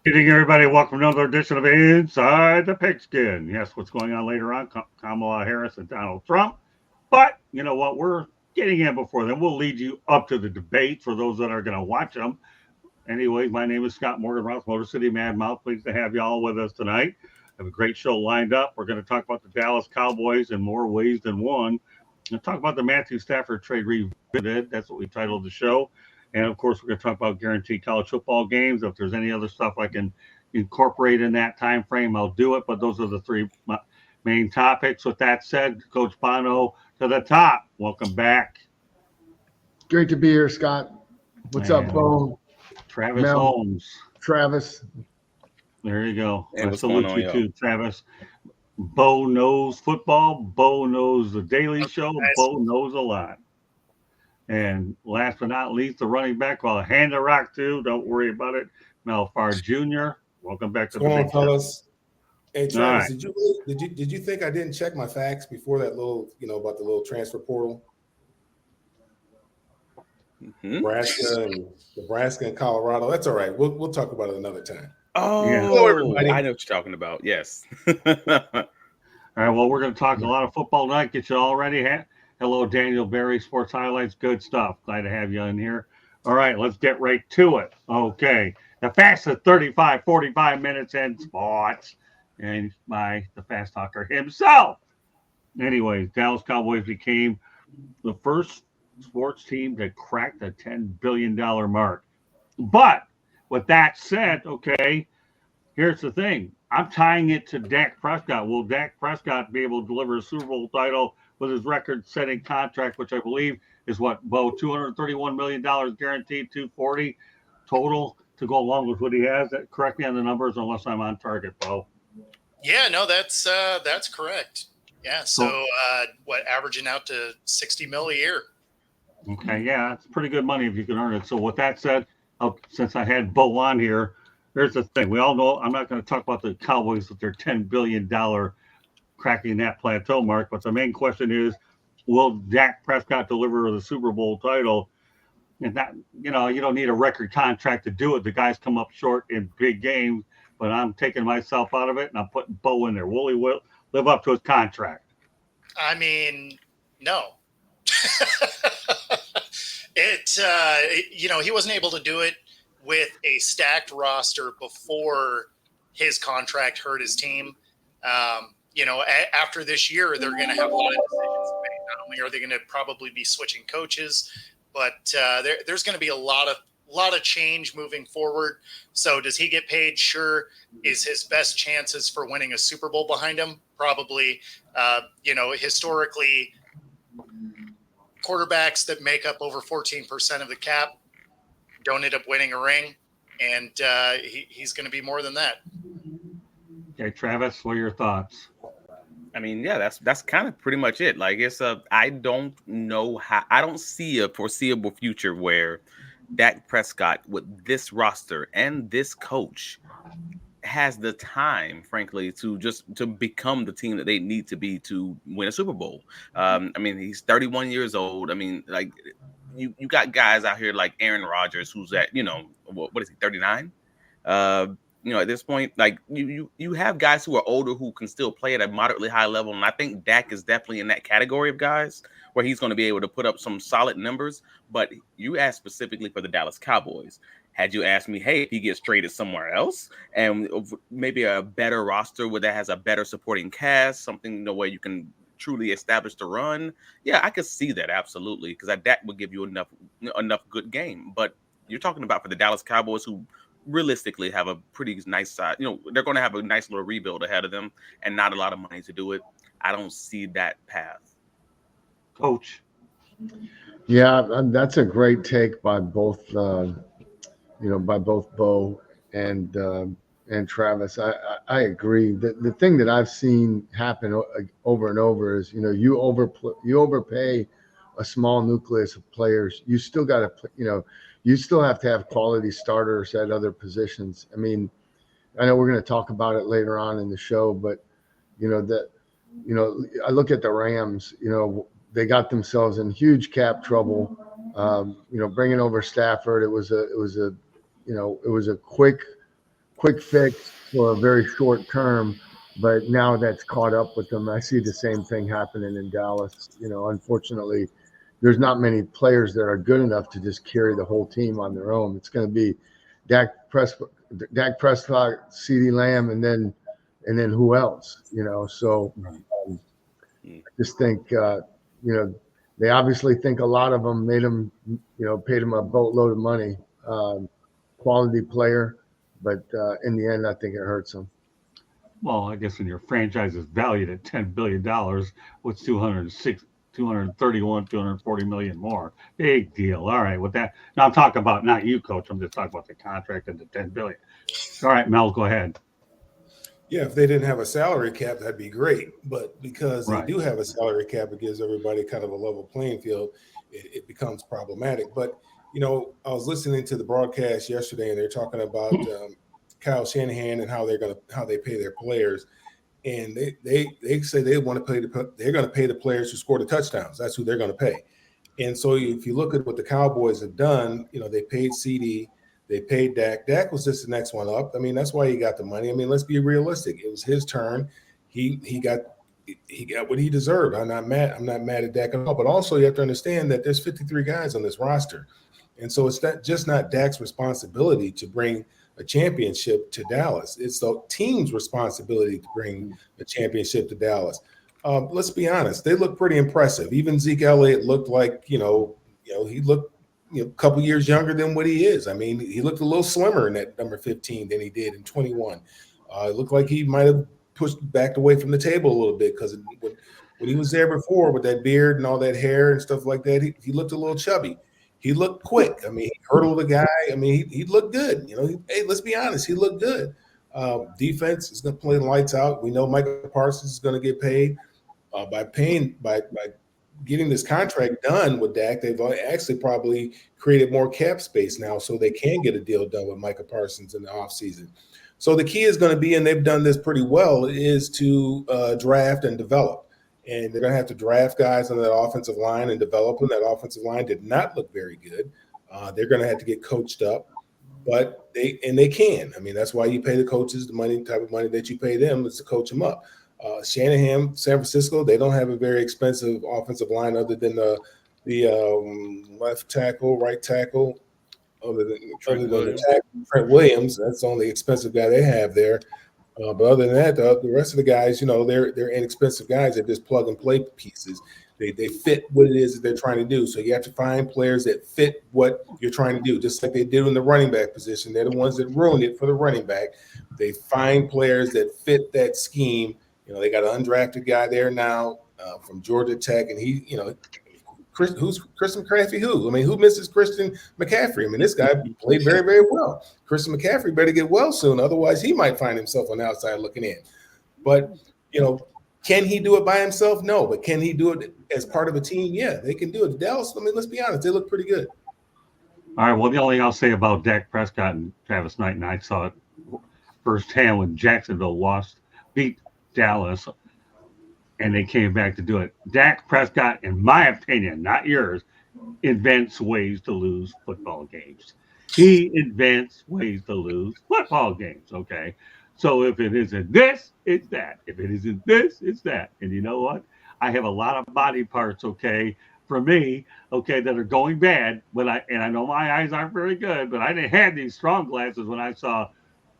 Good evening, everybody. Welcome to another edition of Inside the Pigskin. Yes, what's going on later on? Kamala Harris and Donald Trump. But you know what? We're getting in before then. We'll lead you up to the debate for those that are going to watch them. Anyway, my name is Scott Morgan, Ross Motor City Mad Mouth. Pleased to have you all with us tonight. I have a great show lined up. We're going to talk about the Dallas Cowboys in more ways than one. We'll talk about the Matthew Stafford trade revisited. That's what we titled the show. And of course, we're going to talk about guaranteed college football games. If there's any other stuff I can incorporate in that time frame, I'll do it. But those are the three main topics. With that said, Coach Bono to the top. Welcome back. Great to be here, Scott. What's up, Bo? Travis Holmes. Travis. There you go. And I salute you too, Travis. Bo knows football. Bo knows the Daily Show. Bo knows a lot. And last but not least, the running back, well, hand the rock to. Don't worry about it. Mel Farr Jr. Welcome back to the big fellas. Hey Travis, right. did you think I didn't check my facts before that little, about the little transfer portal? Mm-hmm. Nebraska and Colorado. That's all right. We'll talk about it another time. Oh, yeah. Hello, everybody. I know what you're talking about. Yes. All right. Well, we're going to talk a lot of football tonight. Get you all ready. Hello, Daniel Berry, Sports Highlights. Good stuff. Glad to have you in here. All right, let's get right to it. Okay. The fastest 35, 45 minutes in sports. And by the fast talker himself. Anyways, Dallas Cowboys became the first sports team to crack the $10 billion mark. But with that said, okay, here's the thing. I'm tying it to Dak Prescott. Will Dak Prescott be able to deliver a Super Bowl title with his record-setting contract, which I believe is what, Bo, $231 million guaranteed, $240 total to go along with what he has? Correct me on the numbers unless I'm on target, Bo. Yeah, no, that's correct. Yeah, so averaging out to $60 million a year. Okay, yeah, it's pretty good money if you can earn it. So with that said, since I had Bo on here, here's the thing. We all know I'm not going to talk about the Cowboys with their $10 billion cracking that plateau mark. But the main question is, will Dak Prescott deliver the Super Bowl title? And that, you don't need a record contract to do it. The guys come up short in big games, but I'm taking myself out of it and I'm putting Bo in there. Will he live up to his contract? I mean, no. He wasn't able to do it with a stacked roster before his contract hurt his team. After this year, they're going to have a lot of decisions to make. Not only are they going to probably be switching coaches, but there's going to be a lot of change moving forward. So does he get paid? Sure. Is his best chances for winning a Super Bowl behind him? Probably. Historically, quarterbacks that make up over 14% of the cap don't end up winning a ring, and he's going to be more than that. Okay, Travis, what are your thoughts? I mean, yeah, that's kind of pretty much it. Like, I don't know how. I don't see a foreseeable future where Dak Prescott with this roster and this coach has the time, frankly, to become the team that they need to be to win a Super Bowl. I mean, he's 31 years old. I mean, like, you got guys out here like Aaron Rodgers, who's at, what is he, 39? At this point, like, you have guys who are older who can still play at a moderately high level, and I think Dak is definitely in that category of guys where he's going to be able to put up some solid numbers. But you asked specifically for the Dallas Cowboys. Had you asked me, hey, if he gets traded somewhere else and maybe a better roster that has a better supporting cast, something the way you can truly establish the run, yeah, I could see that absolutely, because that would give you enough good game. But you're talking about for the Dallas Cowboys, who realistically have a pretty nice side. They're going to have a nice little rebuild ahead of them and not a lot of money to do it. I don't see that path. Coach. Yeah, that's a great take by both, Bo and Travis. I agree. The thing that I've seen happen over and over is, you overpay a small nucleus of players. You still got to, you still have to have quality starters at other positions. I mean, I know we're going to talk about it later on in the show, but I look at the Rams. They got themselves in huge cap trouble. Bringing over Stafford, it was a quick quick fix for a very short term, but now that's caught up with them. I see the same thing happening in Dallas. Unfortunately, there's not many players that are good enough to just carry the whole team on their own. It's going to be Dak Prescott, CeeDee Lamb, and then who else? So I just think they obviously think a lot of them paid them a boatload of money, quality player, but in the end, I think it hurts them. Well, I guess when your franchise is valued at $10 billion, what's 231, 240 million more? Big deal. All right, with that, now I'm talking about not you, Coach. I'm just talking about the contract and the 10 billion. All right, Mel, go ahead. Yeah, if they didn't have a salary cap, that'd be great. But because they Right. do have a salary cap, it gives everybody kind of a level playing field. It becomes problematic. But I was listening to the broadcast yesterday, and they're talking about Kyle Shanahan and how they pay their players, and they say they want to they're going to pay the players who score the touchdowns. That's who they're going to pay. And so if you look at what the Cowboys have done, they paid CD. They paid Dak. Dak was just the next one up. I mean, that's why he got the money. I mean, let's be realistic. It was his turn. He got what he deserved. I'm not mad at Dak at all. But also, you have to understand that there's 53 guys on this roster, and so it's not Dak's responsibility to bring a championship to Dallas. It's the team's responsibility to bring a championship to Dallas. Let's be honest. They look pretty impressive. Even Zeke Elliott looked like he looked. A couple years younger than what he is. I mean, he looked a little slimmer in that number 15 than he did in 21. It looked like he might have backed away from the table a little bit because when he was there before with that beard and all that hair and stuff like that, he looked a little chubby. He looked quick. I mean, he hurdled a guy. I mean, he looked good. Hey, let's be honest, he looked good. Defense is going to play the lights out. We know Michael Parsons is going to get paid by getting this contract done with Dak. They've actually probably created more cap space now so they can get a deal done with Micah Parsons in the offseason. So the key is going to be, and they've done this pretty well, is to draft and develop. And they're going to have to draft guys on that offensive line and develop them. That offensive line did not look very good. They're going to have to get coached up, but they can. I mean, that's why you pay the coaches the type of money that you pay them is to coach them up. Shanahan, San Francisco, they don't have a very expensive offensive line other than the left tackle, right tackle, other than Trent Williams. That's the only expensive guy they have there. But other than that, the rest of the guys, they're inexpensive guys. They're just plug and play pieces. They fit what it is that they're trying to do. So you have to find players that fit what you're trying to do, just like they did in the running back position. They're the ones that ruined it for the running back. They find players that fit that scheme. They got an undrafted guy there now from Georgia Tech, and who's Christian McCaffrey? Who misses Christian McCaffrey? I mean, this guy played very, very well. Christian McCaffrey better get well soon, otherwise he might find himself on the outside looking in. But can he do it by himself? No, but can he do it as part of a team? Yeah, they can do it. Dallas, I mean, let's be honest, they look pretty good. All right. Well, the only thing I'll say about Dak Prescott and Travis Knight, and I saw it firsthand when Jacksonville beat Dallas, and they came back to do it. Dak Prescott, in my opinion, not yours, invents ways to lose football games. He invents ways to lose football games, okay? So if it isn't this, it's that. If it isn't this, it's that. And you know what? I have a lot of body parts, okay, for me, okay, that are going bad, and I know my eyes aren't very good, but I didn't have these strong glasses when I saw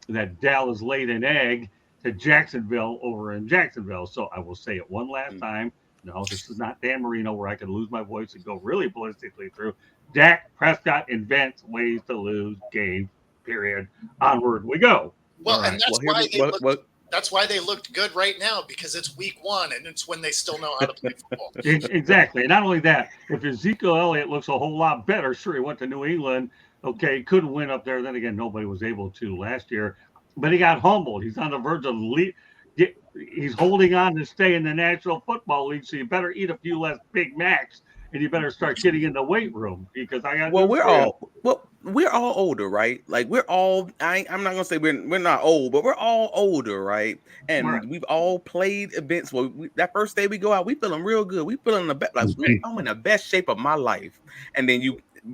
that Dallas laid an egg to Jacksonville over in Jacksonville. So I will say it one last time. No, this is not Dan Marino where I can lose my voice and go really ballistically through. Dak Prescott invents ways to lose games, period. Onward we go. Well, and that's why they looked good right now, because it's week 1 and it's when they still know how to play football. Exactly. And not only that, if Ezekiel Elliott looks a whole lot better, sure, he went to New England, okay, couldn't win up there. Then again, nobody was able to last year. But he got humbled. He's on the verge of he's holding on to stay in the National Football League. So you better eat a few less Big Macs, and you better start getting in the weight room, because I got. We're all older, right? Like we're all. I'm not gonna say we're not old, but we're all older, right? And we've all played events. Well, that first day we go out, we feeling real good. We feeling the best. Like I'm in the best shape of my life. And then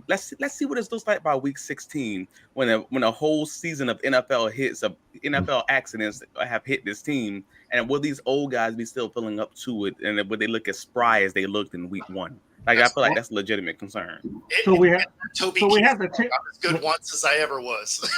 let's see what it looks like by week 16 when a whole season of NFL accidents have hit this team, and will these old guys be still filling up to it, and would they look as spry as they looked in week 1? Like, I feel like that's a legitimate concern. So we have Toby so we Keith, have the I'm as good once as I ever was.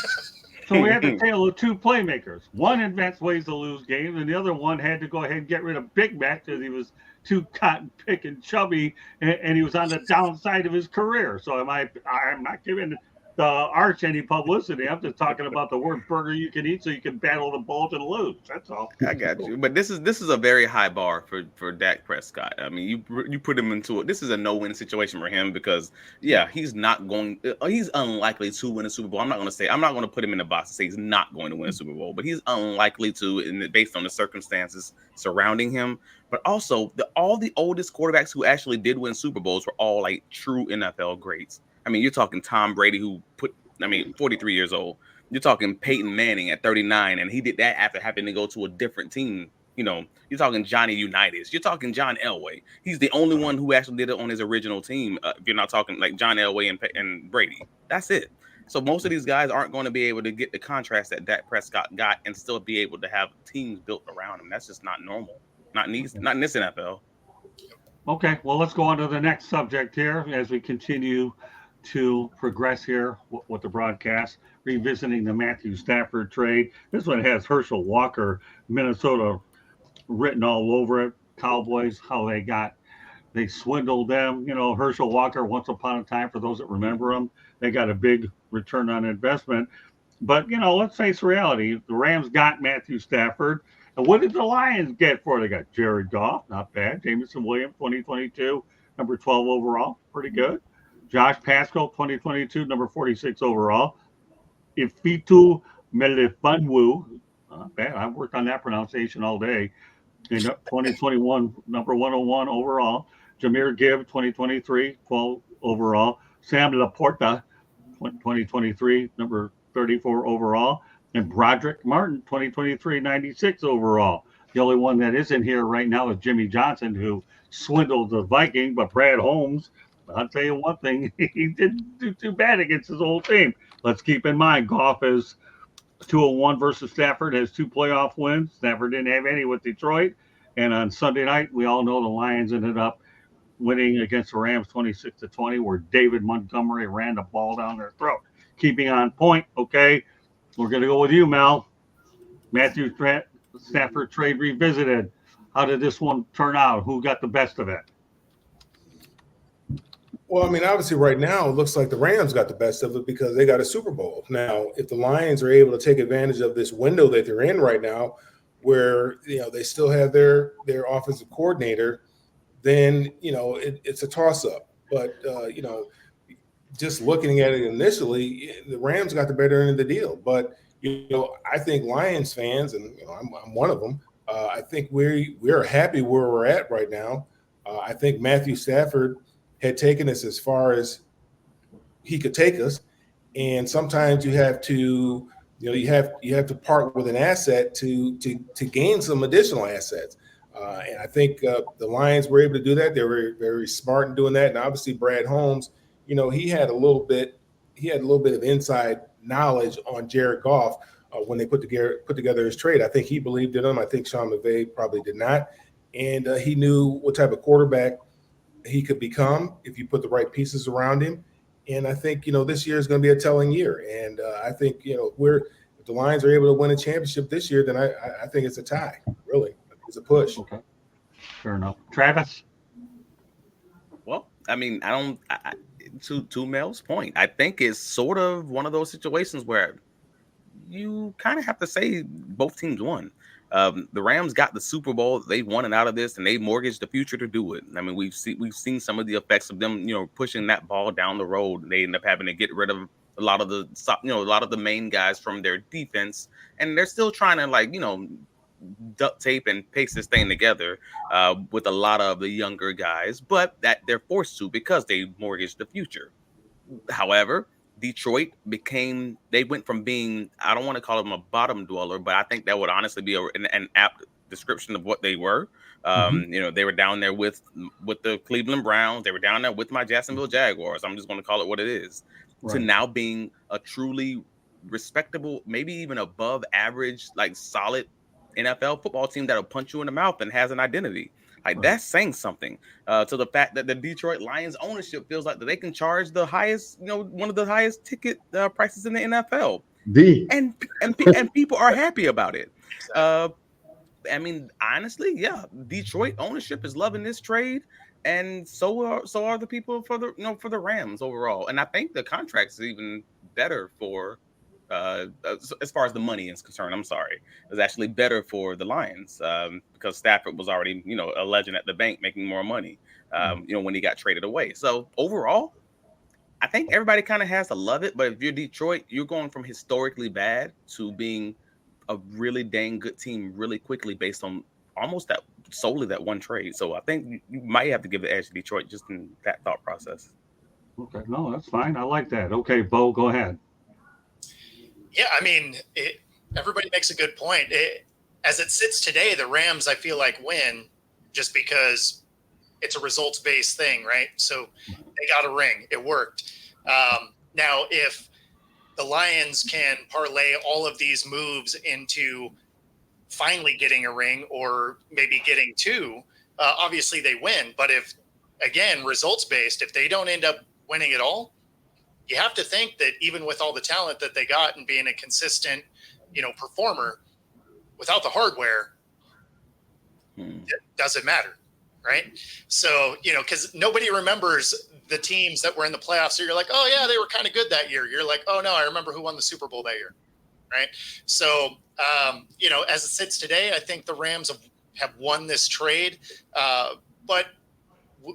So we had the tale of two playmakers. One invents ways to lose games, and the other one had to go ahead and get rid of Big Mac because he was too cotton pick and chubby, and he was on the downside of his career. So I'm not giving the Arch any publicity. I'm just talking about the worst burger you can eat so you can battle the bulge and lose. That's all. I got you. But this is a very high bar for Dak Prescott. I mean, you put him into it. This is a no-win situation for him because, yeah, he's unlikely to win a Super Bowl. I'm not going to put him in the box and say he's not going to win a Super Bowl, but he's unlikely to, based on the circumstances surrounding him. But also, all the oldest quarterbacks who actually did win Super Bowls were all like true NFL greats. I mean, you're talking Tom Brady, 43 years old. You're talking Peyton Manning at 39, and he did that after having to go to a different team. You know, you're talking Johnny Unitas. You're talking John Elway. He's the only one who actually did it on his original team. If you're not talking like John Elway and Brady, that's it. So most of these guys aren't going to be able to get the contrast that Dak Prescott got and still be able to have teams built around him. That's just not normal. Not in this NFL. Okay, well, let's go on to the next subject here as we continue to progress here with the broadcast, revisiting the Matthew Stafford trade. This one has Herschelwalker, Minnesota, written all over it. Cowboys, how they swindled them. You know, Herschelwalker, once upon a time, for those that remember him, they got a big return on investment. But, you know, let's face reality. The Rams got Matthew Stafford. And what did the Lions get for it? They got Jaredgoff, not bad. Jamesonwilliams, 2022, number 12 overall, pretty good. Joshpaschal, 2022, number 46 overall. Ifeatumelifonwu, not bad. I've worked on that pronunciation all day. In 2021, number 101 overall. Jahmyrgibbs, 2023, 12 overall. Samlaporta, 2023, number 34 overall. And brodricmartin, 2023, 96 overall. The only one that isn't here right now is Jimmy Johnson, who swindled the Viking, but bradholmes, I'll tell you one thing, he didn't do too bad against his old team. Let's keep in mind, Goff is 2-1 versus Stafford, has 2 playoff wins. Stafford didn't have any with Detroit. And on Sunday night, we all know the Lions ended up winning against the Rams 26-20, where David Montgomery ran the ball down their throat. Keeping on point, okay, we're going to go with you, Mel. Matthew Stafford trade revisited. How did this one turn out? Who got the best of it? Well, I mean, obviously right now it looks like the Rams got the best of it because they got a Super Bowl. Now, if the Lions are able to take advantage of this window that they're in right now, where, you know, they still have their offensive coordinator, then, you know, it's a toss-up. But, you know, just looking at it initially, the Rams got the better end of the deal. But, you know, I think Lions fans, and, you know, I'm one of them, I think we're happy where we're at right now. I think Matthew Stafford had taken us as far as he could take us. And sometimes you have to, you know, you have to part with an asset to gain some additional assets. And I think the Lions were able to do that. They were very smart in doing that. And obviously bradholmes, you know, he had a little bit of inside knowledge on Jared Goff when they put together his trade. I think he believed in him. I think Sean McVay probably did not. And he knew what type of quarterback he could become if you put the right pieces around him. And I think, you know, this year is going to be a telling year. And I think, you know, if the Lions are able to win a championship this year, then I think it's a tie, really. It's a push. Okay. Fair enough. Travis? Well, I mean, to Mel's point, I think it's sort of one of those situations where you kind of have to say both teams won. The Rams got the Super Bowl. They won it out of this, and they mortgaged the future to do it. I mean, we've seen some of the effects of them, you know, pushing that ball down the road. They end up having to get rid of a lot of the main guys from their defense, and they're still trying to, like, you know, duct tape and paste this thing together with a lot of the younger guys, but that they're forced to because they mortgaged the future. However, Detroit went from being, I don't want to call them a bottom dweller, but I think that would honestly be an apt description of what they were. They were down there with the Cleveland Browns. They were down there with my Jacksonville Jaguars. I'm just going to call it what it is. Right. To now being a truly respectable, maybe even above average, like solid NFL football team that'll punch you in the mouth and has an identity. Like that's saying something to the fact that the Detroit Lions ownership feels like that they can charge the highest, one of the highest ticket prices in the NFL. And people are happy about it. I mean, honestly, yeah, Detroit ownership is loving this trade, and so are the people for the Rams overall. And I think the contract is even better for. As far as the money is concerned, I'm sorry, it was actually better for the Lions because Stafford was already, a legend at the bank making more money, when he got traded away. So overall, I think everybody kind of has to love it. But if you're Detroit, you're going from historically bad to being a really dang good team really quickly based on almost solely that one trade. So I think you might have to give the edge to Detroit just in that thought process. Okay, no, that's fine. I like that. Okay, Bo, go ahead. Yeah, I mean, everybody makes a good point. As it sits today, the Rams, I feel like, win just because it's a results-based thing, right? So they got a ring. It worked. Now, if the Lions can parlay all of these moves into finally getting a ring or maybe getting two, obviously they win. But if, again, results-based, if they don't end up winning it all, you have to think that even with all the talent that they got and being a consistent, performer, without the hardware, it doesn't matter, right? So, because nobody remembers the teams that were in the playoffs. So you're like, oh, yeah, they were kind of good that year. You're like, oh, no, I remember who won the Super Bowl that year, right? So, as it sits today, I think the Rams have won this trade, but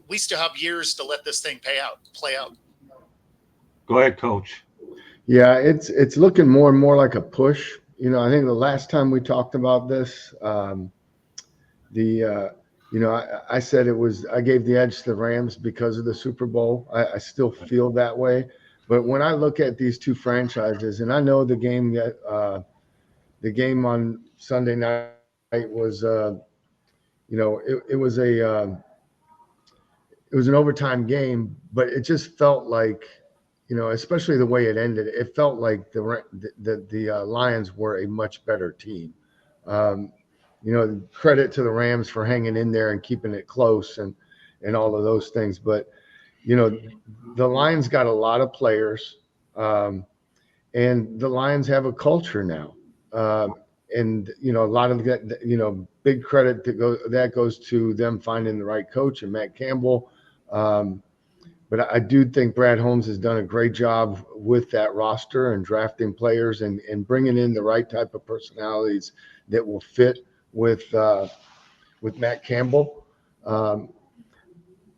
we still have years to let this thing play out. Go ahead, Coach. Yeah, it's looking more and more like a push. I think the last time we talked about this, I said I gave the edge to the Rams because of the Super Bowl. I still feel that way. But when I look at these two franchises, and I know the game on Sunday night was, it was an overtime game, but it just felt like, especially the way it ended, it felt like the Lions were a much better team. Credit to the Rams for hanging in there and keeping it close and all of those things. But, the Lions got a lot of players, and the Lions have a culture now. And, a lot of that, big credit that goes to them finding the right coach and Matt Campbell. But I do think Brad Holmes has done a great job with that roster and drafting players and bringing in the right type of personalities that will fit with Matt Campbell.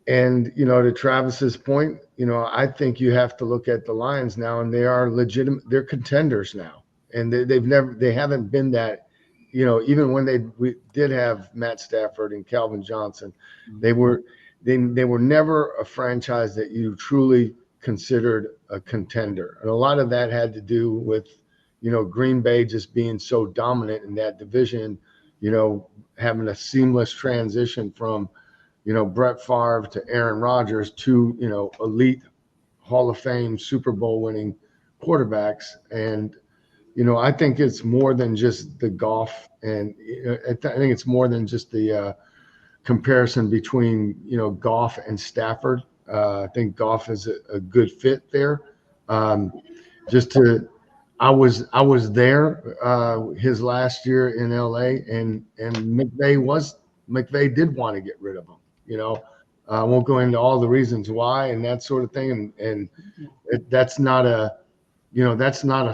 And, to Travis's point, I think you have to look at the Lions now, and they are legitimate. They're contenders now, and they haven't been that. Even when we did have Matt Stafford and Calvin Johnson, they were never a franchise that you truly considered a contender. And a lot of that had to do with, Green Bay just being so dominant in that division, having a seamless transition from, Brett Favre to Aaron Rodgers to, elite Hall of Fame Super Bowl winning quarterbacks. And, I think it's more than just the Goff, and I think it's more than just the comparison between Goff and Stafford. I think Goff is a good fit there. I was there his last year in LA, and McVay did want to get rid of him. I won't go into all the reasons why and that sort of thing. And that's not a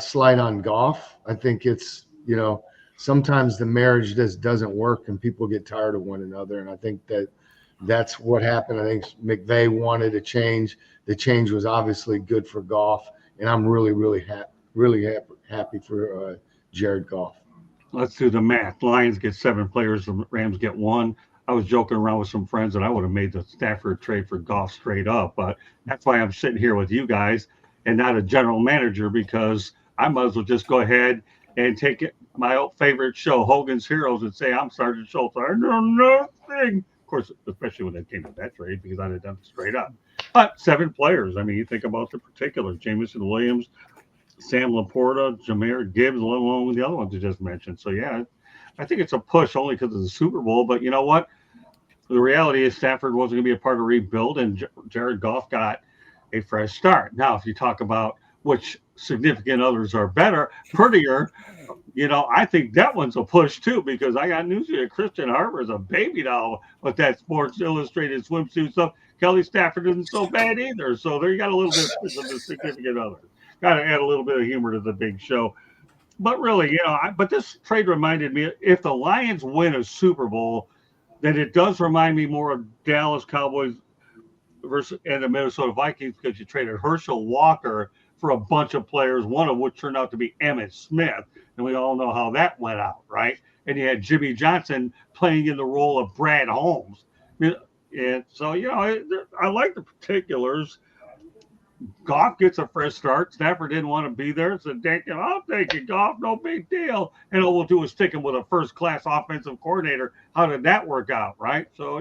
slight on Goff. I think it's sometimes the marriage just doesn't work and people get tired of one another. And I think that's what happened. I think McVay wanted a change. The change was obviously good for Goff. And I'm really, really happy for Jared Goff. Let's do the math. Lions get 7 players. The Rams get 1. I was joking around with some friends that I would have made the Stafford trade for Goff straight up. But that's why I'm sitting here with you guys and not a general manager, because I might as well just go ahead and take it, my old favorite show, Hogan's Heroes, and say, I'm Sergeant Schultz. I know nothing. Of course, especially when it came to that trade, because I'd have done it straight up. But 7 players. I mean, you think about the particulars. Jameson Williams, Samlaporta, Jahmyrgibbs, let alone with the other ones you just mentioned. So, yeah, I think it's a push only because of the Super Bowl. But you know what? The reality is Stafford wasn't going to be a part of rebuild, and Jared Goff got a fresh start. Now, if you talk about which significant others are better, prettier, I think that one's a push too, because I got news for you. Christian Harper is a baby doll with that Sports Illustrated swimsuit stuff. Kelly Stafford isn't so bad either. So there you got a little bit of the significant others. Got to add a little bit of humor to the big show. But really, but this trade reminded me, if the Lions win a Super Bowl, then it does remind me more of Dallas Cowboys versus and the Minnesota Vikings, because you traded Herschelwalker for a bunch of players, one of which turned out to be Emmitt Smith. And we all know how that went out, right? And you had Jimmy Johnson playing in the role of bradholmes. And so, I like the particulars. Goff gets a fresh start. Stafford didn't want to be there. Said, I'll take it, Goff. No big deal. And all we'll do is stick him with a first-class offensive coordinator. How did that work out, right? So,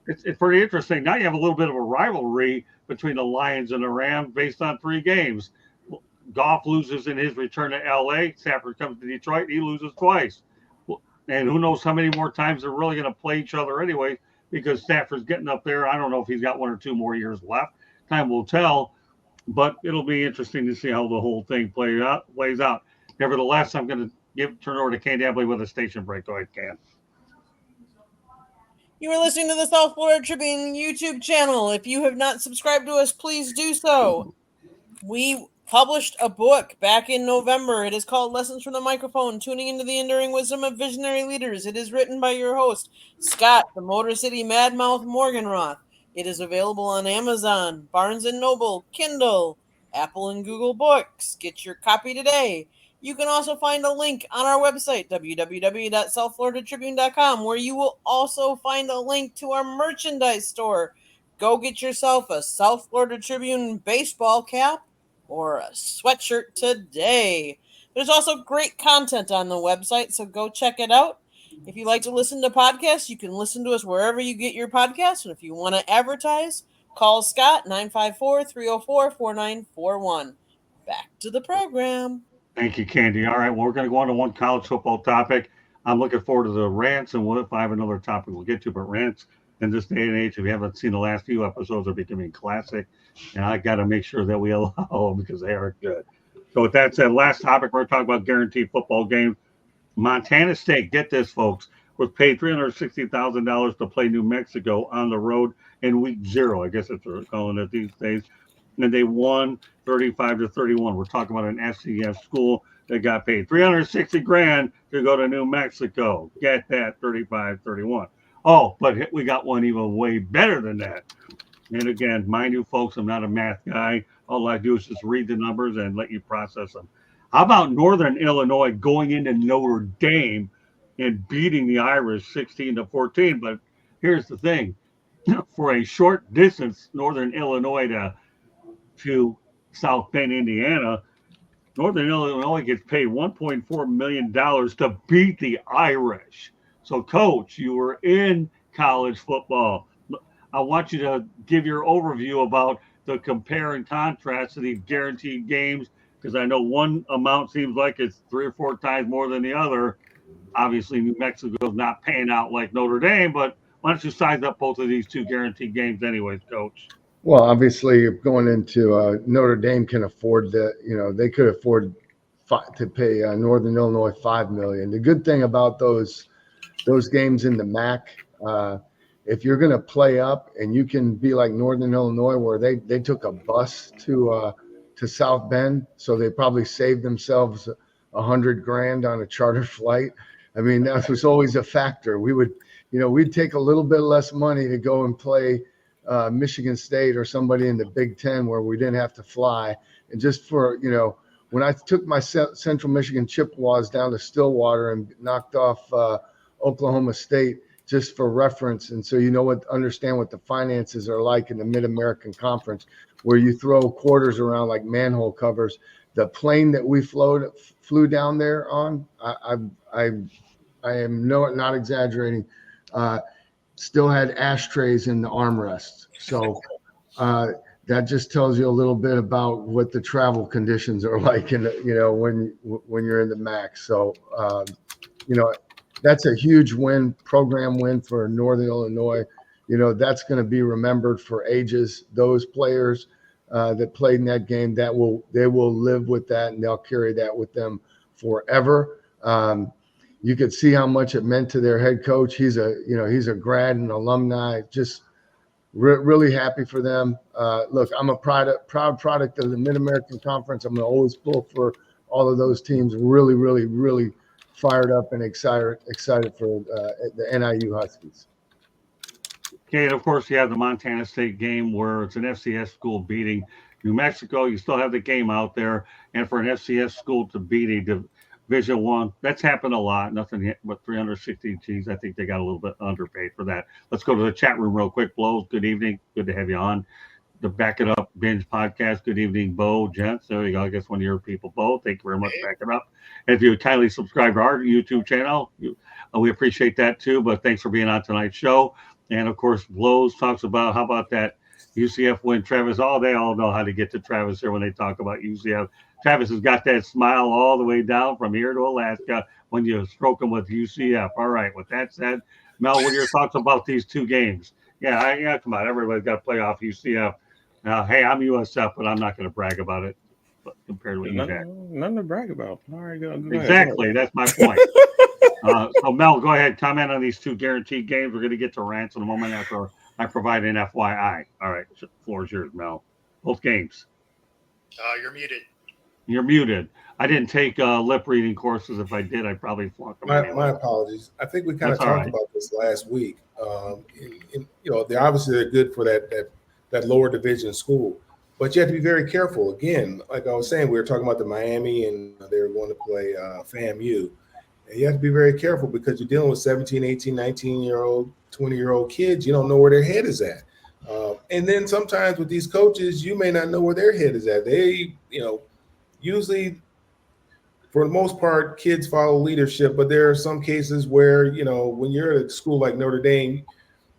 it's pretty interesting. Now you have a little bit of a rivalry between the Lions and the Rams based on 3 games. Goff loses in his return to L.A. Stafford comes to Detroit. He loses twice. And who knows how many more times they're really going to play each other anyway, because Stafford's getting up there. I don't know if he's got 1 or 2 more years left. Time will tell, but it'll be interesting to see how the whole thing plays out. Nevertheless, I'm going to turn over to Candy Abley with a station break. Go ahead, Can. You are listening to the South Florida Tribune YouTube channel. If you have not subscribed to us, please do so. We published a book back in November. It is called Lessons from the Microphone, Tuning into the Enduring Wisdom of Visionary Leaders. It is written by your host, Scott, the Motor City Madmouth Morganroth. It is available on Amazon, Barnes & Noble, Kindle, Apple and Google Books. Get your copy today. You can also find a link on our website, www.southfloridatribune.com, where you will also find a link to our merchandise store. Go get yourself a South Florida Tribune baseball cap or a sweatshirt today. There's also great content on the website, so go check it out. If you like to listen to podcasts, you can listen to us wherever you get your podcasts. And if you want to advertise, call Scott, 954-304-4941. Back to the program. Thank you, Candy. All right, well, we're going to go on to one college football topic. I'm looking forward to the rants, and what if I have another topic we'll get to, but rants in this day and age, if you haven't seen the last few episodes, are becoming classic, and I got to make sure that we allow them because they are good. So with that said, last topic, we're talking about guaranteed football games. Montana State, get this, folks, was paid $360,000 to play New Mexico on the road in week 0. I guess that's what we're calling it these days. And they won 35-31. We're talking about an FCS school that got paid $360,000 to go to New Mexico. Get that, 35-31. Oh, but we got one even way better than that. And again, mind you, folks, I'm not a math guy. All I do is just read the numbers and let you process them. How about Northern Illinois going into Notre Dame and beating the Irish 16-14? But here's the thing. For a short distance, Northern Illinois to South Bend, Indiana, Northern Illinois gets paid $1.4 million to beat the Irish. So, Coach, you were in college football. I want you to give your overview about the compare and contrast of these guaranteed games, because I know one amount seems like it's 3 or 4 times more than the other. Obviously, New Mexico's not paying out like Notre Dame, but why don't you size up both of these 2 guaranteed games anyways, Coach? Well, obviously, going into Notre Dame can afford that. They could afford to pay Northern Illinois $5 million. The good thing about those games in the MAC, if you're going to play up and you can be like Northern Illinois, where they took a bus to South Bend, so they probably saved themselves $100,000 on a charter flight. I mean, that was always a factor. We'd take a little bit less money to go and play Michigan State or somebody in the Big Ten where we didn't have to fly. And just for, when I took my Central Michigan Chippewas down to Stillwater and knocked off Oklahoma State, just for reference, and so understand what the finances are like in the Mid-American Conference, where you throw quarters around like manhole covers. the plane that we flew down there on, I am not exaggerating, still had ashtrays in the armrest. So that just tells you a little bit about what the travel conditions are like when you're in the MAC. So that's a huge program win for Northern Illinois. That's going to be remembered for ages. Those players that played in that game, they will live with that, and they'll carry that with them forever. You could see how much it meant to their head coach. He's a grad and alumni. Just really happy for them. Look, I'm a proud product of the Mid-American Conference. I'm going to always pull for all of those teams. Really, really, really fired up and excited for the NIU Huskies. Okay, and of course you have the Montana State game where it's an FCS school beating New Mexico. You still have the game out there, and for an FCS school to beat a Division I, that's happened a lot. Nothing but 360 G's. I think they got a little bit underpaid for that. Let's go to the chat room real quick. Blows, good evening. Good to have you on the Back It Up Binge podcast. Good evening, Bo, gents. There you go. I guess one of your people, Bo. Thank you very much. Back It Up. And if you would kindly subscribe to our YouTube channel, we appreciate that too. But thanks for being on tonight's show. And of course, Blows talks about how about that UCF win, Travis. They all know how to get to Travis here when they talk about UCF. Travis has got that smile all the way down from here to Alaska when you stroke him with UCF. All right. With that said, Mel, what are your thoughts about these two games? Yeah, come on. Everybody's got to play off UCF. Hey, I'm USF, but I'm not going to brag about it compared to what you had. Nothing to brag about. All right, go exactly. ahead. That's my point. So, Mel, go ahead. Comment on these two guaranteed games. We're going to get to rants in a moment after I provide an FYI. All right. The floor is yours, Mel. Both games. You're muted. You're muted. I didn't take lip reading courses. If I did, I'd probably flunk them. My apologies. I think we kind of talked about this last week. They're good for that lower division school, but you have to be very careful. Again, like I was saying, we were talking about the Miami, and they were going to play FAMU. And you have to be very careful because you're dealing with 17, 18, 19-year-old, 20-year-old kids. You don't know where their head is at. And then sometimes with these coaches, you may not know where their head is at. They, usually, for the most part, kids follow leadership, but there are some cases where, when you're at a school like Notre Dame,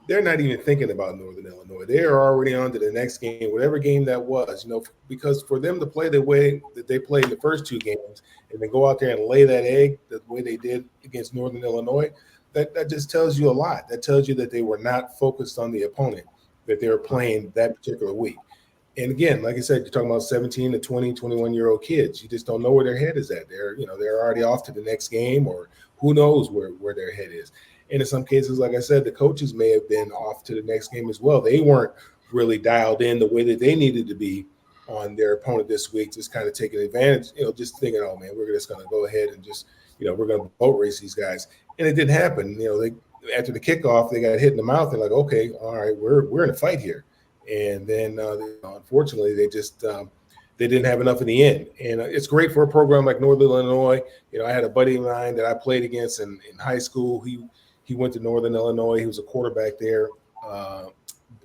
they're not even thinking about Northern Illinois. They are already on to the next game, whatever game that was, because for them to play the way that they played the first two games and then go out there and lay that egg the way they did against Northern Illinois, that just tells you a lot. That tells you that they were not focused on the opponent that they were playing that particular week. And again, like I said, you're talking about 17 to 20, 21-year-old kids. You just don't know where their head is at. They're already off to the next game, or who knows where their head is. And in some cases, like I said, the coaches may have been off to the next game as well. They weren't really dialed in the way that they needed to be on their opponent this week, just kind of taking advantage, just thinking, oh, man, we're just going to go ahead and just, we're going to boat race these guys. And it didn't happen. After the kickoff, they got hit in the mouth. They're like, okay, all right, we're in a fight here. And then, unfortunately, they just they didn't have enough in the end. And it's great for a program like Northern Illinois. I had a buddy of mine that I played against in high school. He went to Northern Illinois. He was a quarterback there.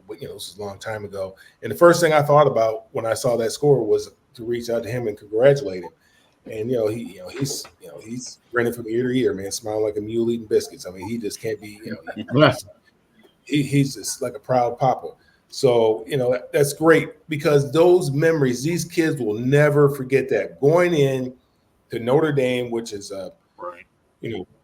This was a long time ago. And the first thing I thought about when I saw that score was to reach out to him and congratulate him. And he's grinning from ear to ear, man, smiling like a mule eating biscuits. I mean, he just can't be. He's just like a proud papa. So, that's great because those memories, these kids will never forget that. Going in to Notre Dame, which is,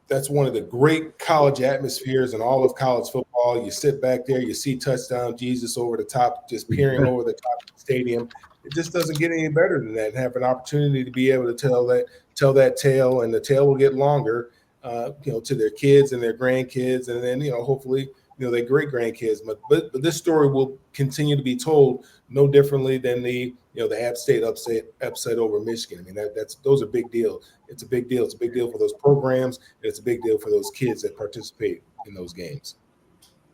that's one of the great college atmospheres in all of college football. You sit back there, you see touchdown Jesus over the top, just peering over the top of the stadium. It just doesn't get any better than that. And have an opportunity to be able to tell that tale, and the tale will get longer, to their kids and their grandkids, and then, hopefully, their great grandkids. But this story will continue to be told no differently than the App State upset over Michigan. I mean, those are big deals. It's a big deal. It's a big deal for those programs, and it's a big deal for those kids that participate in those games.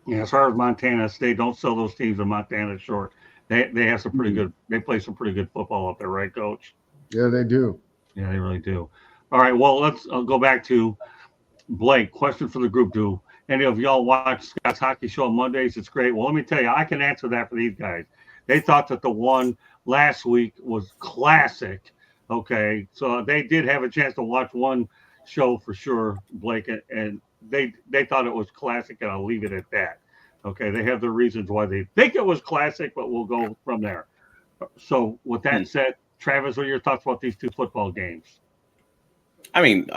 Yeah, as far as Montana State, don't sell those teams in Montana short. They have some pretty good. They play some pretty good football up there, right, Coach? Yeah, they do. Yeah, they really do. All right, well, let's go back to Blake. Question for the group: do any of y'all watch Scott's Hockey Show on Mondays? It's great. Well, let me tell you, I can answer that for these guys. They thought that the one last week was classic. Okay, so they did have a chance to watch one show for sure, Blake, and they thought it was classic, and I'll leave it at that. Okay, they have their reasons why they think it was classic, but we'll go from there. So, with that said, Travis, what are your thoughts about these two football games? I mean,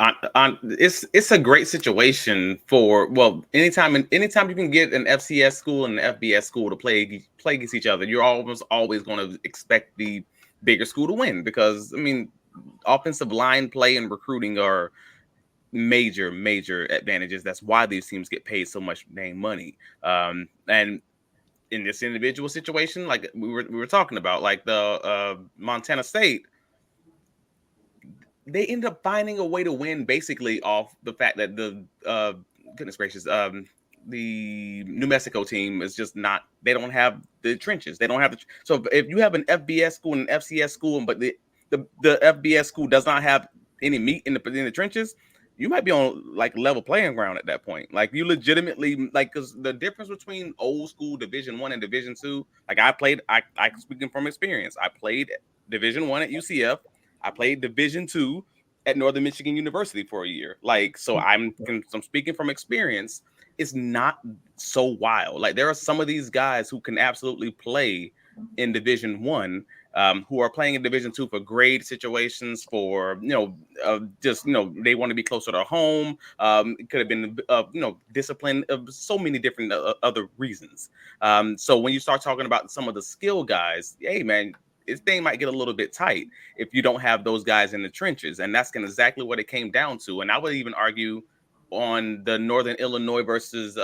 it's a great situation for anytime you can get an FCS school and an FBS school to play against each other, you're always going to expect the bigger school to win because I mean, offensive line play and recruiting are major advantages. That's why these teams get paid so much dang money. And in this individual situation, like we were talking about, like the Montana State. They end up finding a way to win basically off the fact that the goodness gracious, the New Mexico team is just not. They don't have the trenches. They don't have so if you have an FBS school and an FCS school, but the FBS school does not have any meat in the trenches, you might be on like level playing ground at that point. Like you legitimately because the difference between old school Division I and Division II. Like I speaking from experience. I played Division I at UCF. I played Division II at Northern Michigan University for a year. Like, so I'm speaking from experience. It's not so wild. Like, there are some of these guys who can absolutely play in Division I, who are playing in Division II for grade situations, for they want to be closer to home. It could have been discipline of so many different other reasons. So when you start talking about some of the skill guys, hey man, this thing might get a little bit tight if you don't have those guys in the trenches. And that's exactly what it came down to. And I would even argue on the Northern Illinois versus,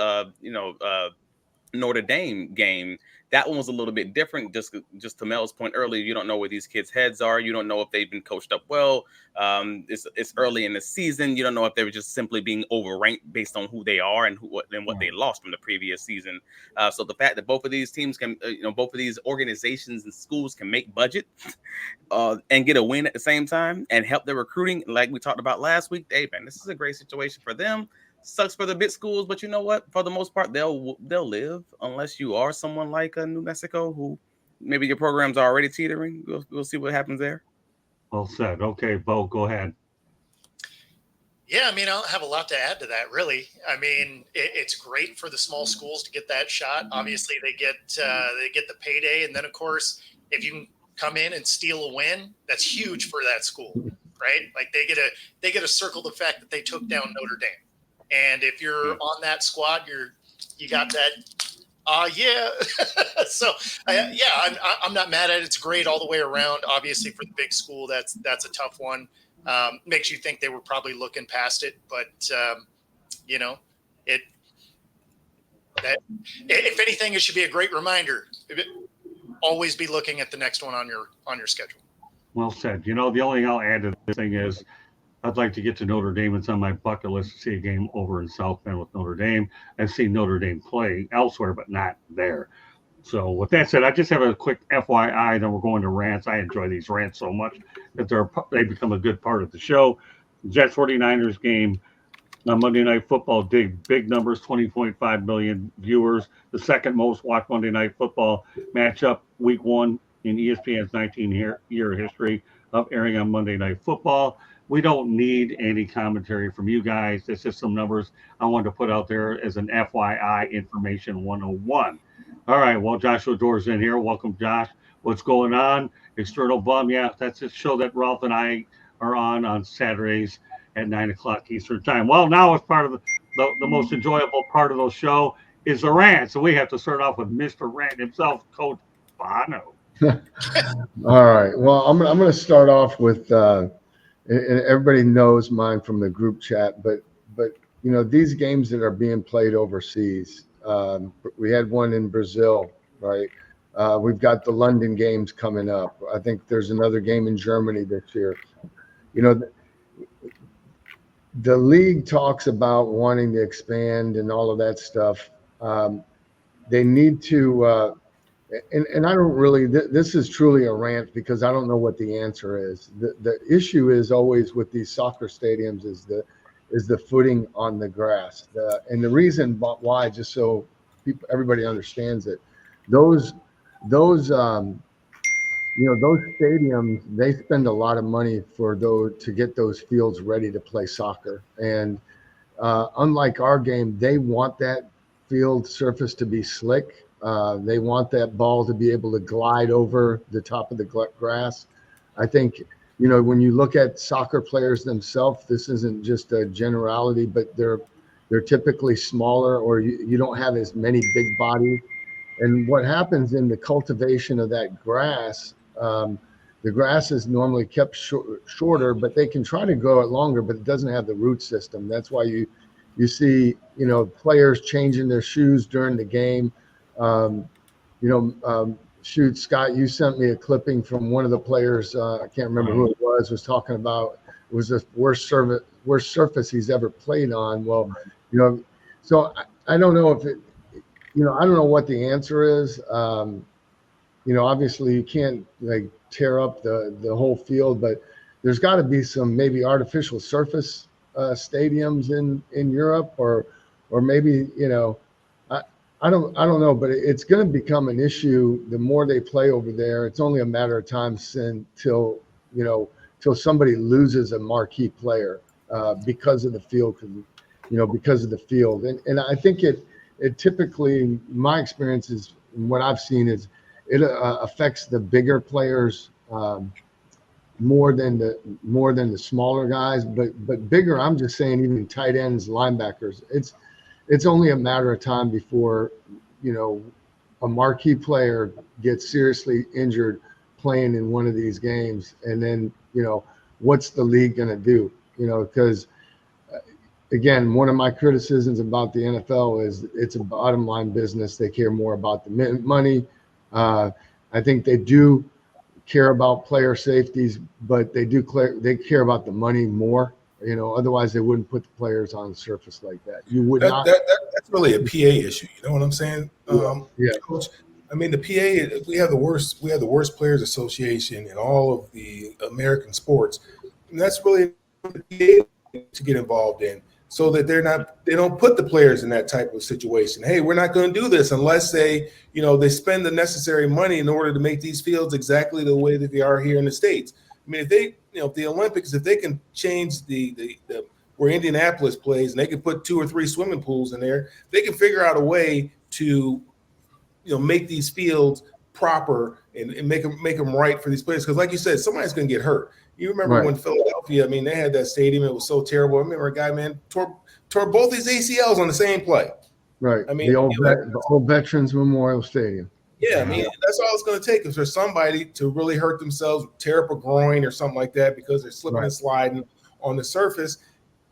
Notre Dame game, that one was a little bit different. Just to Mel's point earlier, you don't know where these kids' heads are. You don't know if they've been coached up well. It's early in the season. You don't know if they were just simply being overranked based on who they are and what they lost from the previous season. So the fact that both of these teams can, both of these organizations and schools can make budget and get a win at the same time and help their recruiting, like we talked about last week, hey man, this is a great situation for them. Sucks for the big schools, but you know what? For the most part, they'll live unless you are someone like New Mexico, who maybe your program's already teetering. We'll see what happens there. Well said. Okay, Bo, go ahead. Yeah, I mean, I don't have a lot to add to that, really. I mean, it's great for the small schools to get that shot. Obviously, they get the payday, and then of course, if you can come in and steal a win, that's huge for that school, right? Like they get to circle the fact that they took down Notre Dame. And if you're on that squad, you got that. Yeah. So I'm not mad at it. It's great all the way around. Obviously, for the big school, that's a tough one. Makes you think they were probably looking past it, but if anything, it should be a great reminder. Always be looking at the next one on your schedule. Well said. The only thing I'll add to this thing is, I'd like to get to Notre Dame. It's on my bucket list to see a game over in South Bend with Notre Dame and see Notre Dame play elsewhere, but not there. So with that said, I just have a quick FYI, then we're going to rants. I enjoy these rants so much that they become a good part of the show. Jets 49ers game on Monday Night Football, big numbers, 20.5 million viewers, the second most watched Monday Night Football matchup, week 1 in ESPN's 19-year history of airing on Monday Night Football. We don't need any commentary from you guys. It's just some numbers I wanted to put out there as an FYI information 101. All right, well, Joshua Door's in here. Welcome, Josh. What's going on? External Bum. Yeah, that's a show that Ralph and I are on Saturdays at 9 o'clock Eastern time. Well, now it's part of the most enjoyable part of the show is the rant. So we have to start off with Mr. Rant himself, Coach Bono. All right. Well, I'm going to start off with and everybody knows mine from the group chat, but these games that are being played overseas, we had one in Brazil, right? We've got the London games coming up. I think there's another game in Germany this year. The league talks about wanting to expand and all of that stuff. They need to and I don't really, this is truly a rant because I don't know what the answer is. The issue is always with these soccer stadiums is the footing on the grass. And the reason why, just so everybody understands it, those those stadiums, they spend a lot of money to get those fields ready to play soccer. And unlike our game, they want that field surface to be slick. They want that ball to be able to glide over the top of the grass. I think, when you look at soccer players themselves, this isn't just a generality, but they're typically smaller, or you don't have as many big bodies. And what happens in the cultivation of that grass, the grass is normally kept shorter, but they can try to grow it longer, but it doesn't have the root system. That's why you see, players changing their shoes during the game. Shoot, Scott, you sent me a clipping from one of the players. I can't remember who it was talking about it was the worst surface he's ever played on. Well, so I don't know if it, I don't know what the answer is. Obviously you can't like tear up the whole field, but there's got to be some maybe artificial surface stadiums in Europe, or maybe, I don't know, but it's going to become an issue the more they play over there. It's only a matter of time till somebody loses a marquee player because of the field, because of the field. And I think it typically, my experience is, what I've seen is it affects the bigger players more than the smaller guys, but bigger, I'm just saying, even tight ends, linebackers, it's only a matter of time before, a marquee player gets seriously injured playing in one of these games. And then, what's the league going to do? Because again, one of my criticisms about the NFL is it's a bottom line business. They care more about the money. I think they do care about player safeties, but they care about the money more. Otherwise they wouldn't put the players on the surface like that. You would not. That's really a PA issue. You know what I'm saying? Yeah. Coach, I mean, the PA, we have the worst players association in all of the American sports. And that's really the PA to get involved in, so that they don't put the players in that type of situation. Hey, we're not going to do this unless they spend the necessary money in order to make these fields exactly the way that they are here in the States. I mean, if the Olympics, if they can change the where Indianapolis plays, and they can put 2 or 3 swimming pools in there, they can figure out a way to, make these fields proper and make them right for these players. Because like you said, somebody's going to get hurt. You remember when Philadelphia, they had that stadium, it was so terrible. I remember a guy, man, tore both his ACLs on the same play. Right. The old Veterans Memorial Stadium. Yeah, that's all it's going to take is for somebody to really hurt themselves, tear up a groin or something like that because they're slipping and sliding on the surface.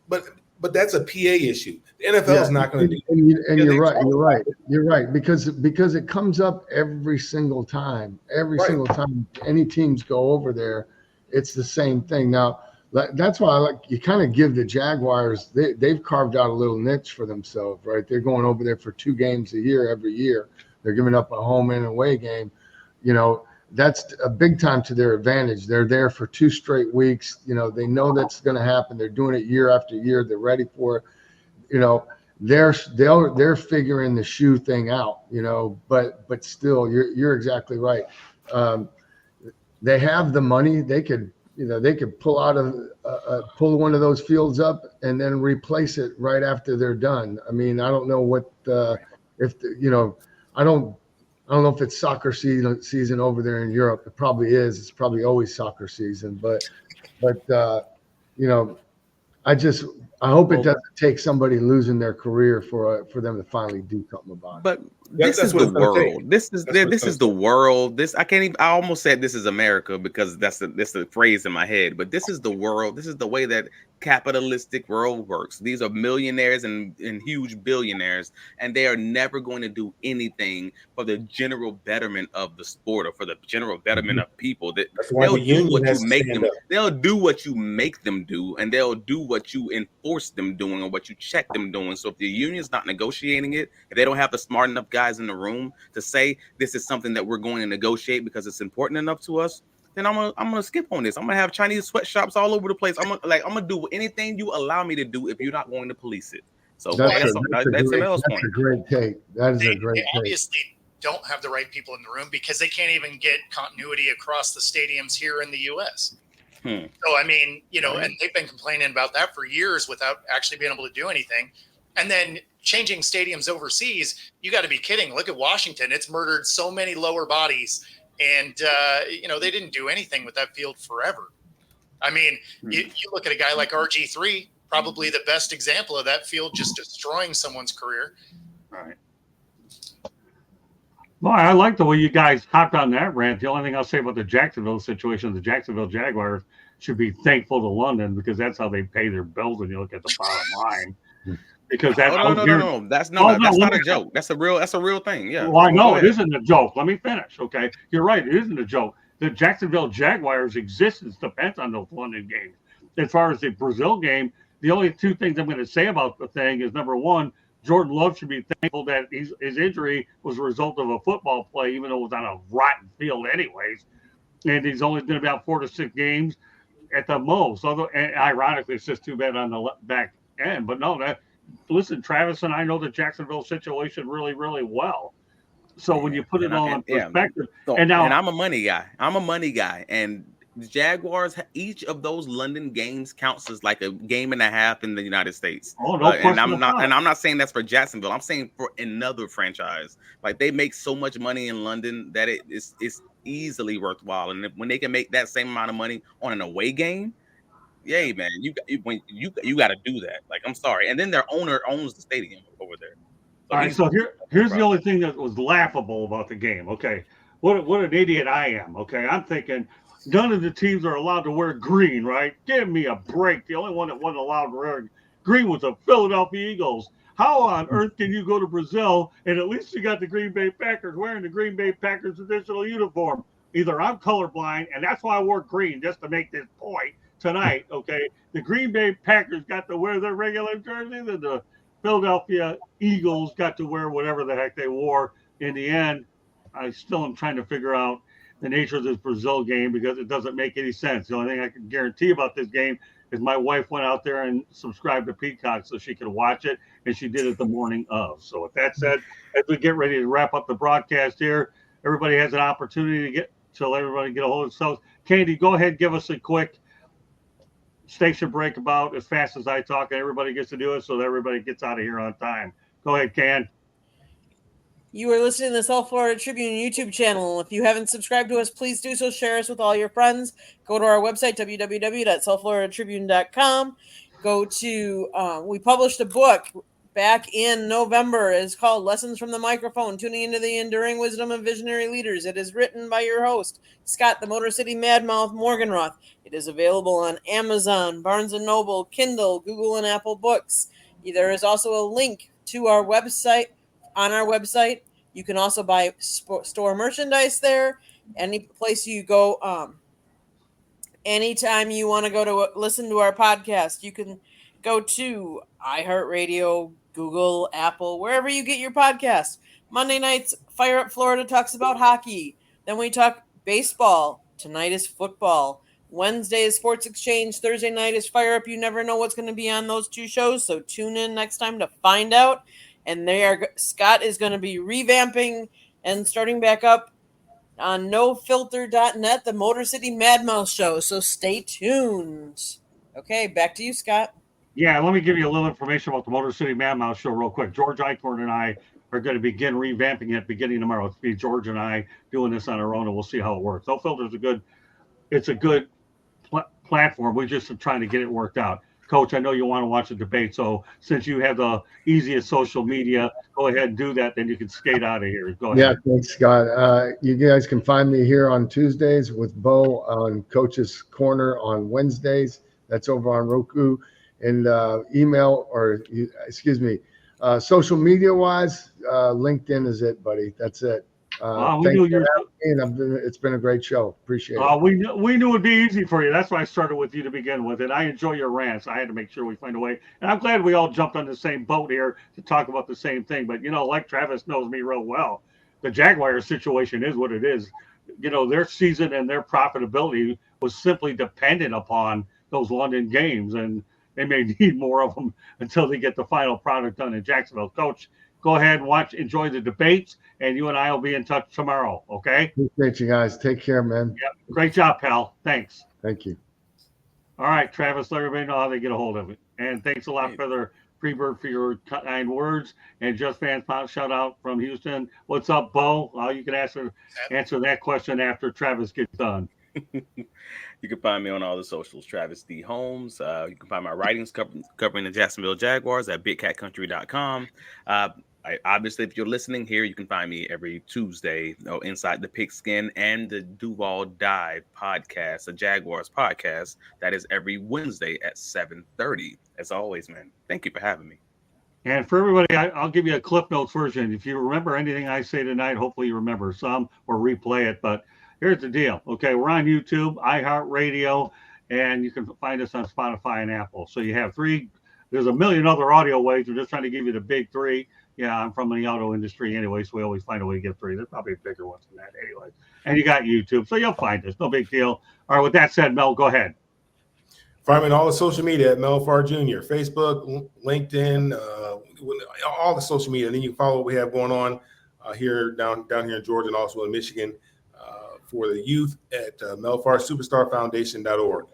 But that's a PA issue. The NFL is not going to do it. And you're right. Because it comes up every single time. Single time any teams go over there, it's the same thing. Now, that's why you kind of give the Jaguars, they've carved out a little niche for themselves, right? They're going over there for 2 games a year every year. They're giving up a home and away game. That's a big time to their advantage. They're there for 2 straight weeks. They know that's going to happen. They're doing it year after year. They're ready for it. They're figuring the shoe thing out, but still you're exactly right. They have the money. They could pull pull one of those fields up and then replace it right after they're done. I don't know I don't know if it's soccer season over there in Europe. It probably is. It's probably always soccer season. But I hope it doesn't take somebody losing their career for them to finally do something about it. But this is the world. This is the world. I almost said this is America because that's the phrase in my head. But this is the world. This is the way that capitalistic world works. These are millionaires and huge billionaires, and they are never going to do anything for the general betterment of the sport or for the general betterment of people. They'll do what you make them. They'll do what you make them do, and they'll do what you enforce them doing or what you check them doing. So if the union's not negotiating it, if they don't have the smart enough guys in the room to say this is something that we're going to negotiate because it's important enough to us, then I'm gonna skip on this. I'm gonna have Chinese sweatshops all over the place. I'm gonna do anything you allow me to do if you're not going to police it. So that's a great take. That is a great take. Obviously don't have the right people in the room because they can't even get continuity across the stadiums here in the U.S. So, I mean, and they've been complaining about that for years without actually being able to do anything. And then changing stadiums overseas, you got to be kidding. Look at Washington. It's murdered so many lower bodies. And, they didn't do anything with that field forever. I mean, you look at a guy like RG3, probably the best example of that field just destroying someone's career. Right. Well, I like the way you guys hopped on that rant. The only thing I'll say about the Jacksonville situation, the Jacksonville Jaguars should be thankful to London because that's how they pay their bills when you look at the bottom line. Because that's no. That's not a joke. That's a real thing. Yeah. Well, I know it isn't a joke. Let me finish. Okay. You're right. It isn't a joke. The Jacksonville Jaguars' existence depends on those London games. As far as the Brazil game, the only two things I'm going to say about the thing is, number one, Jordan Love should be thankful that his injury was a result of a football play, even though it was on a rotten field anyways. And he's only been about 4 to 6 games at the most. Although, and ironically, it's just too bad on the back end. But no, listen, Travis and I know the Jacksonville situation really, really well. So when you put it all in perspective, and I'm a money guy, and the Jaguars, each of those London games counts as like a game and a half in the United States. Oh, no, and I'm not saying that's for Jacksonville. I'm saying for another franchise. Like, they make so much money in London that it's easily worthwhile. And when they can make that same amount of money on an away game, yay, man, you got to do that. Like, I'm sorry. And then their owner owns the stadium over there. All right, so here's the only thing that was laughable about the game. Okay, what an idiot I am. Okay, I'm thinking none of the teams are allowed to wear green, right? Give me a break. The only one that wasn't allowed to wear green was the Philadelphia Eagles. How on earth can you go to Brazil and at least you got the Green Bay Packers wearing the Green Bay Packers traditional uniform? Either I'm colorblind, and that's why I wore green, just to make this point tonight. Okay, the Green Bay Packers got to wear their regular jerseys, and the Philadelphia Eagles got to wear whatever the heck they wore. In the end, I still am trying to figure out the nature of this Brazil game because it doesn't make any sense. The only thing I can guarantee about this game is my wife went out there and subscribed to Peacock so she could watch it, and she did it the morning of. So with that said, as we get ready to wrap up the broadcast here, everybody has an opportunity to let everybody get a hold of themselves. Candy, go ahead, give us a quick station break about as fast as I talk, and everybody gets to do it so that everybody gets out of here on time. Go ahead, Can. You are listening to the South Florida Tribune YouTube channel. If you haven't subscribed to us, please do so. Share us with all your friends. Go to our website, www.southfloridatribune.com. Go to, we published a book back in November. It's called Lessons from the Microphone, Tuning into the Enduring Wisdom of Visionary Leaders. It is written by your host, Scott, the Motor City Madmouth Morganroth. It is available on Amazon, Barnes & Noble, Kindle, Google, and Apple Books. There is also a link to our website. On our website, you can also buy store merchandise there. Any place you go, anytime you want to go to listen to our podcast, you can go to iHeartRadio, Google, Apple, wherever you get your podcast. Monday nights, Fire Up Florida talks about hockey. Then we talk baseball. Tonight is football. Wednesday is Sports Exchange. Thursday night is Fire Up. You never know what's going to be on those two shows, so tune in next time to find out. And Scott is going to be revamping and starting back up on nofilter.net, the Motor City Madmouse show. So stay tuned. Okay, back to you, Scott. Yeah, let me give you a little information about the Motor City Madmouse show real quick. George Eichhorn and I are going to begin revamping it beginning tomorrow. It's be George and I doing this on our own, and we'll see how it works. No Filter's a good platform. We're just trying to get it worked out. Coach, I know you want to watch the debate, so since you have the easiest social media, go ahead and do that. Then you can skate out of here. Go ahead. Yeah, thanks, Scott. You guys can find me here on Tuesdays with Bo on Coach's Corner on Wednesdays. That's over on Roku. And social media-wise, LinkedIn is it, buddy. That's it. It's been a great show. Appreciate it. We knew it'd be easy for you. That's why I started with you to begin with. And I enjoy your rants. I had to make sure we find a way. And I'm glad we all jumped on the same boat here to talk about the same thing. But, like Travis knows me real well, the Jaguars situation is what it is. Their season and their profitability was simply dependent upon those London games. And they may need more of them until they get the final product done in Jacksonville. Coach, go ahead and enjoy the debates, and you and I will be in touch tomorrow. Okay. Appreciate you guys. Take care, man. Yep. Great job, pal. Thanks. Thank you. All right, Travis, let everybody know how they get a hold of it. And thanks a lot for the Freebird for your kind words. And Just Fans shout out from Houston. What's up, Bo? You can answer that question after Travis gets done. You can find me on all the socials, Travis D. Holmes. You can find my writings covering the Jacksonville Jaguars at bigcatcountry.com. Obviously, if you're listening here, you can find me every Tuesday inside the Pigskin and the Duval Dive podcast, the Jaguars podcast. That is every Wednesday at 7:30. As always, man, thank you for having me. And for everybody, I'll give you a Cliff Notes version. If you remember anything I say tonight, hopefully you remember some or replay it. But here's the deal. Okay, we're on YouTube, iHeartRadio, and you can find us on Spotify and Apple. So you have three. There's a million other audio ways. We're just trying to give you the big three. Yeah, I'm from the auto industry anyway, so we always find a way to get three. There's probably bigger ones than that anyway. And you got YouTube, so you'll find us. No big deal. All right, with that said, Mel, go ahead. Find me on all the social media at Mel Farr Jr., Facebook, LinkedIn, all the social media. And then you can follow what we have going on here down here in Georgia and also in Michigan for the youth at melfarsuperstarfoundation.org.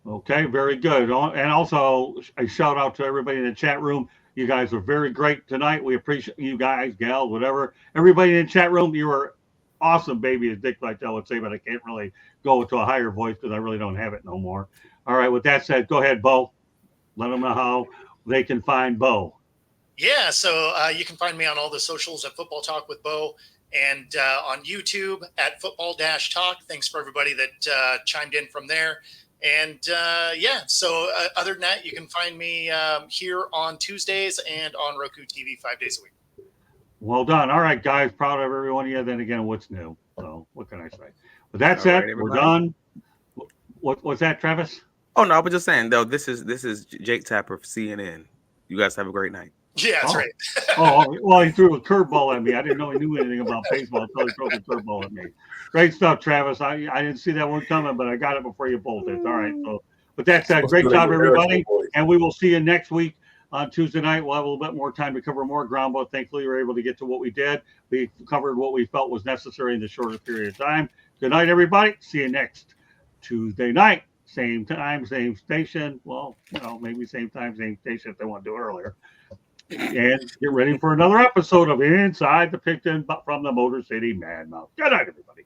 Okay, very good. And also a shout out to everybody in the chat room. You guys are very great tonight. We appreciate you guys, gals, whatever. Everybody in the chat room, you were awesome, baby, as Dick Lytle would say, but I can't really go to a higher voice because I really don't have it no more. All right, with that said, go ahead, Bo. Let them know how they can find Bo. Yeah, so you can find me on all the socials at Football Talk with Bo and on YouTube at Football-Talk. Thanks for everybody that chimed in from there. And so other than that, you can find me here on Tuesdays and on Roku TV 5 days a week. Well done. All right, guys. Proud of every one of you. Then again, what's new? So what can I say? With that said, we're done. What's that, Travis? Oh, no, I was just saying, though, this is Jake Tapper for CNN. You guys have a great night. Yeah, that's right. Well, he threw a curveball at me. I didn't know he knew anything about baseball until he threw the curveball at me. Great stuff, Travis. I didn't see that one coming, but I got it before you pulled it. All right. So, with that said, great job, everybody. And we will see you next week on Tuesday night. We'll have a little bit more time to cover more ground, but thankfully we were able to get to what we did. We covered what we felt was necessary in the shortest period of time. Good night, everybody. See you next Tuesday night. Same time, same station. Well, maybe same time, same station if they want to do it earlier. And get ready for another episode of Inside the Picton from the Motor City Madmouth. Good night, everybody.